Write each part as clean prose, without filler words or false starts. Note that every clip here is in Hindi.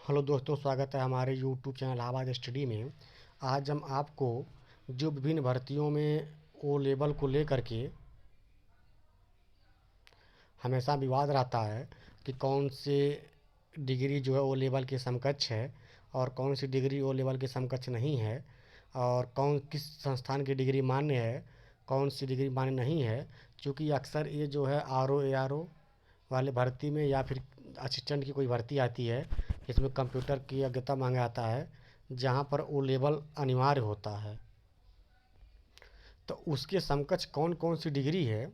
हेलो दोस्तों, स्वागत है हमारे यूट्यूब चैनल इलाहाबाद स्टडी में। आज हम आपको जो विभिन्न भर्तियों में ओ लेवल को लेकर के हमेशा विवाद रहता है कि कौन से डिग्री जो है ओ लेवल के समकक्ष है और कौन सी डिग्री ओ लेवल के समकक्ष नहीं है, और कौन किस संस्थान की डिग्री मान्य है, कौन सी डिग्री मान्य नहीं है। क्योंकि अक्सर ये जो है ARO वाले भर्ती में या फिर असिस्टेंट की कोई भर्ती आती है, इसमें कंप्यूटर की योग्यता मांगा जाता है, जहाँ पर ओ लेवल अनिवार्य होता है। तो उसके समकक्ष कौन कौन सी डिग्री है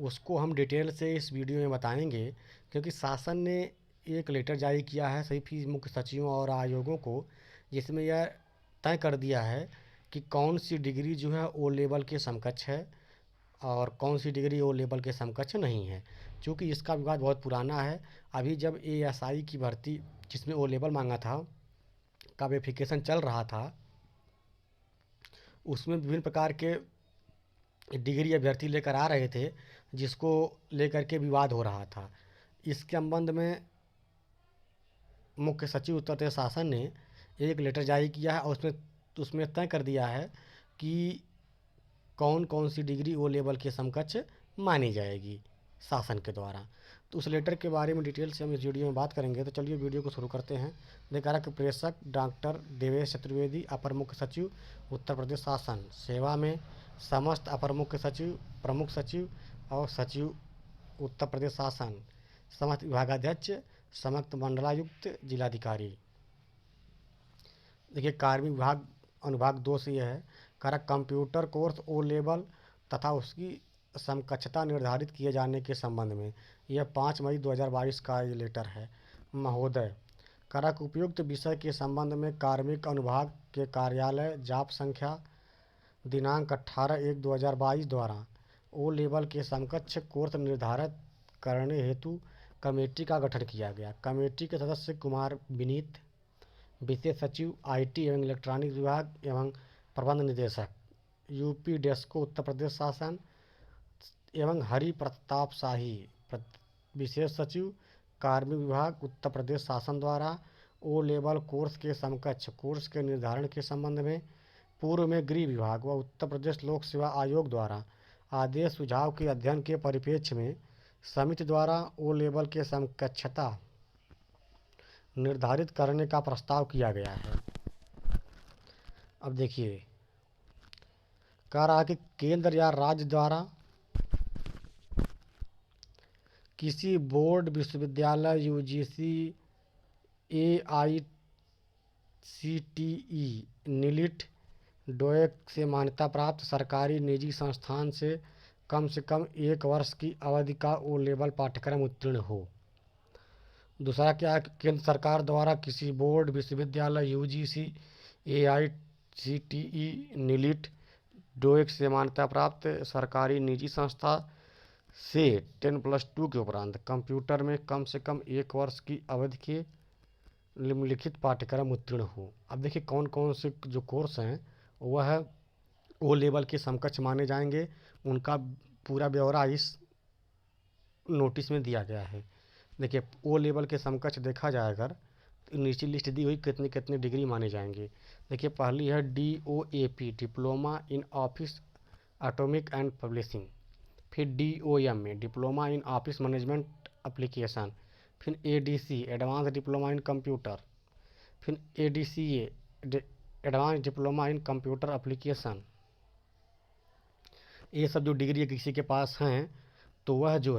उसको हम डिटेल से इस वीडियो में बताएंगे। क्योंकि शासन ने एक लेटर जारी किया है सभी मुख्य सचिवों और आयोगों को, जिसमें यह तय कर दिया है कि कौन सी डिग्री जो है ओ लेवल के समकक्ष है और कौन सी डिग्री ओ लेवल के समकक्ष नहीं है। क्योंकि इसका विवाद बहुत पुराना है। अभी जब ASI की भर्ती जिसमें ओ लेवल मांगा था का वेरिफिकेशन चल रहा था, उसमें विभिन्न प्रकार के डिग्री अभ्यर्थी लेकर आ रहे थे, जिसको लेकर के विवाद हो रहा था। इसके संबंध में मुख्य सचिव उत्तर प्रदेश शासन ने एक लेटर जारी किया है और उसमें तय कर दिया है कि कौन कौन सी डिग्री ओ लेवल के समकक्ष मानी जाएगी शासन के द्वारा। तो उस लेटर के बारे में डिटेल से हम इस वीडियो में बात करेंगे। तो चलिए वीडियो को शुरू करते हैं। लेखाकार प्रेषक डॉक्टर देवेश चतुर्वेदी, अपर मुख्य सचिव उत्तर प्रदेश शासन सेवा में समस्त अपर मुख्य सचिव, प्रमुख सचिव और सचिव उत्तर प्रदेश शासन, समस्त विभागाध्यक्ष, समस्त मंडलायुक्त, जिलाधिकारी। देखिए, कार्मिक विभाग अनुभाग 2 से यह है कारक कंप्यूटर कोर्स ओ लेवल तथा उसकी समकक्षता निर्धारित किए जाने के संबंध में। यह 5 मई 2022 का ये लेटर है। महोदय, कारक उपयुक्त विषय के संबंध में कार्मिक अनुभाग के कार्यालय जाप संख्या दिनांक 18/1/2022 द्वारा ओ लेवल के समकक्ष कोर्स निर्धारित करने हेतु कमेटी का गठन किया गया। कमेटी के सदस्य कुमार विनीत, विशेष सचिव IT एवं इलेक्ट्रॉनिक विभाग एवं प्रबंध निदेशक UP डेस्को उत्तर प्रदेश शासन एवं हरि प्रताप शाही, विशेष सचिव कार्मिक विभाग उत्तर प्रदेश शासन द्वारा ओ लेवल कोर्स के समकक्ष कोर्स के निर्धारण के संबंध में पूर्व में गृह विभाग व उत्तर प्रदेश लोक सेवा आयोग द्वारा आदेश सुझाव के अध्ययन के परिप्रेक्ष्य में समिति द्वारा ओ लेवल के समकक्षता निर्धारित करने का प्रस्ताव किया गया है। अब देखिए, कह रहा कि केंद्र या राज्य द्वारा किसी बोर्ड, विश्वविद्यालय, UGC, AICTE, NILIT, डोएक से मान्यता प्राप्त सरकारी निजी संस्थान से कम 1 वर्ष की अवधि का ओ लेवल पाठ्यक्रम उत्तीर्ण हो। दूसरा क्या है, केंद्र सरकार द्वारा किसी बोर्ड, विश्वविद्यालय, UGC, AICTE, NILIT, डोएक से मान्यता प्राप्त सरकारी निजी संस्था से 10+2 के उपरांत कंप्यूटर में कम से कम 1 वर्ष की अवधि के निम्नलिखित पाठ्यक्रम उत्तीर्ण हो। अब देखिए, कौन कौन से जो कोर्स हैं वह ओ लेवल के समकक्ष माने जाएंगे, उनका पूरा ब्यौरा इस नोटिस में दिया गया है। देखिए, ओ लेवल के समकक्ष देखा जाए अगर तो नीचे लिस्ट दी हुई कितनी कितनी डिग्री माने जाएंगे। देखिए, पहली है DOAP, diploma in office atomic and publishing. फिर DOM में diploma in office management application. फिर ADC, advance diploma in computer. फिर ADCA, advance diploma in computer application. ये सब जो डिग्री किसी के पास हैं तो वह जो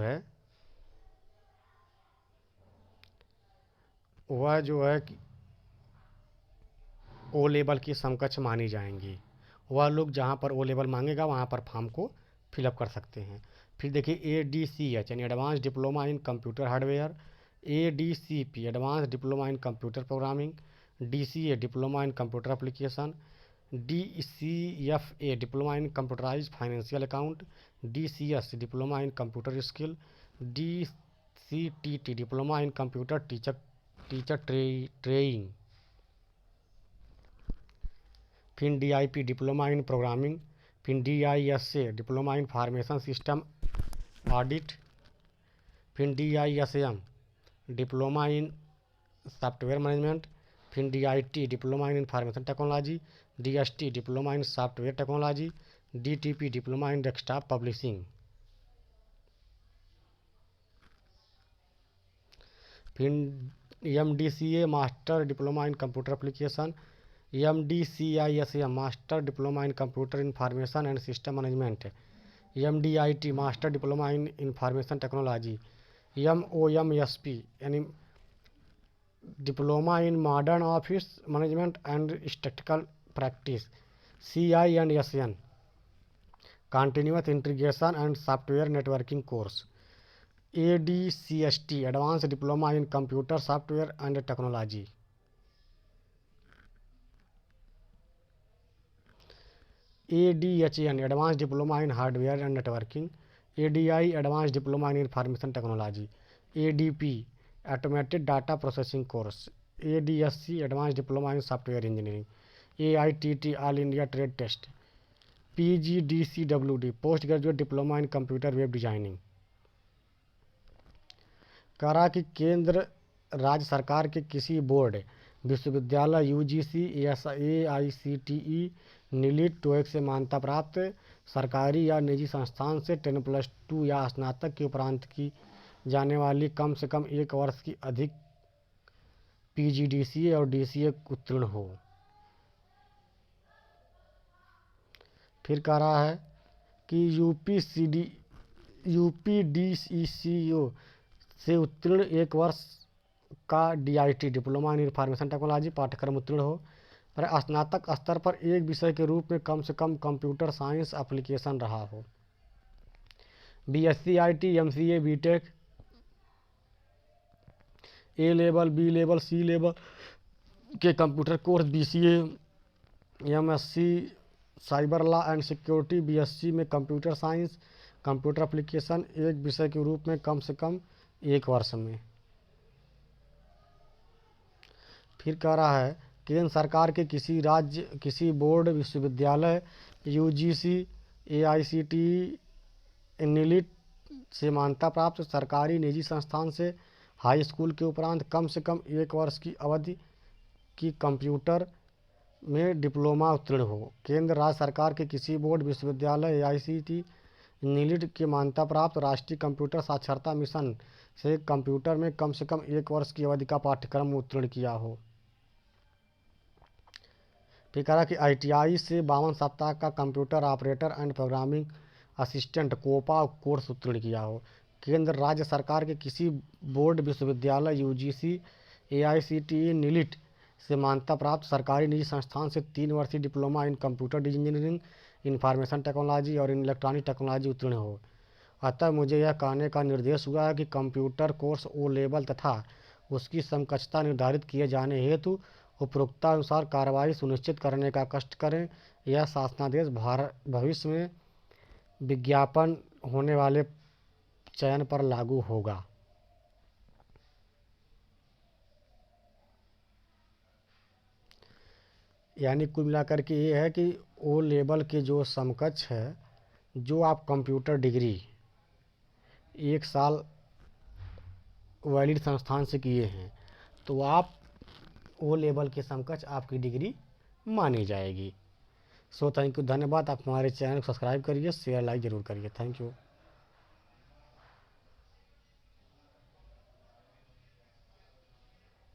है कि ओ लेवल की समकक्ष मानी जाएंगी। वह लोग जहाँ पर ओ लेवल मांगेगा वहाँ पर फॉर्म को फिलअप कर सकते हैं। फिर देखिए, ADCH यानी advance diploma in computer hardware. ADCP, advance diploma in computer programming. DCA, diploma in computer application. DCFA, diploma in computerise financial account. DCS, diploma in computer skill. DCTT, diploma in computer teacher training. फिर DIP, डिप्लोमा इन प्रोग्रामिंग। फिर DISA, diploma information system audit. फिर DISM, diploma in software management, फिर DIT diploma in information technology, DST diploma in software technology, DTP diploma in desktop publishing, फिर MDCA master diploma in computer application, MDCISM master diploma in computer information and system management, MDIT master diploma in information technology, MOMSP यानी diploma in modern office management and statistical practice, CINSN continuous integration and software networking course, ADCST advance diploma in computer software and technology, ADHN advance diploma in hardware and networking, ADI advance diploma in information technology, ADP automated data processing course, ADSC advance diploma in software engineering, AITT all India trade test, PGDCWD post graduate diploma in computer web designing. करा कि केंद्र राज्य सरकार के किसी बोर्ड, विश्वविद्यालय, UGC, AICTE, नीलिट, टोएक से मान्यता प्राप्त सरकारी या निजी संस्थान से 10+2 या स्नातक के उपरांत की जाने वाली कम से कम 1 वर्ष की अधिक PGDCA और DCA उत्तीर्ण हो। फिर कह रहा है कि UPDCO से उत्तीर्ण 1 वर्ष का DIT diploma in information technology पाठ्यक्रम उत्तीर्ण हो और स्नातक स्तर पर एक विषय के रूप में कम से कम कंप्यूटर साइंस एप्लीकेशन रहा हो। BSc IT, MCA, BTech, A level, B level, C level के computer course, BCA, MSc cyber law and security, BSc में कंप्यूटर साइंस, कंप्यूटर एप्लीकेशन एक विषय के रूप में कम से कम 1 वर्ष में। फिर कह रहा है केंद्र सरकार के किसी राज्य, किसी बोर्ड, विश्वविद्यालय, UGC, AICTE, नीलिट से मान्यता प्राप्त सरकारी निजी संस्थान से हाई स्कूल के उपरांत कम से कम 1 वर्ष की अवधि की कंप्यूटर में डिप्लोमा उत्तीर्ण हो। केंद्र राज्य सरकार के किसी बोर्ड, विश्वविद्यालय, AICTE, नीलिट के मान्यता प्राप्त राष्ट्रीय कंप्यूटर साक्षरता मिशन से कंप्यूटर में कम से कम 1 वर्ष की अवधि का पाठ्यक्रम उत्तीर्ण किया हो। फिर कहा कि ITI से 52 सप्ताह का computer operator and programming assistant COPA course उत्तीर्ण किया हो। केंद्र राज्य सरकार के किसी बोर्ड, विश्वविद्यालय, UGC, AICTE, नीलिट से मान्यता प्राप्त सरकारी निजी संस्थान से 3 वर्षीय diploma in computer engineering, information technology और इलेक्ट्रॉनिक टेक्नोलॉजी उत्तीर्ण हो। अतः मुझे यह कहने का निर्देश हुआ है कि कंप्यूटर कोर्स O लेवल तथा उसकी समकक्षता निर्धारित किए जाने हेतु उपरोक्तानुसार कार्रवाई सुनिश्चित करने का कष्ट करें। यह शासनादेश भविष्य में विज्ञापन होने वाले चयन पर लागू होगा। यानी कुल मिलाकर के ये है कि O लेवल के जो समकक्ष है, जो आप कंप्यूटर डिग्री 1 साल वैलिड संस्थान से किए हैं, तो आप O लेवल के समकक्ष आपकी डिग्री मानी जाएगी। सो थैंक यू, धन्यवाद। आप हमारे चैनल को सब्सक्राइब करिए, शेयर लाइक जरूर करिए। Thank you.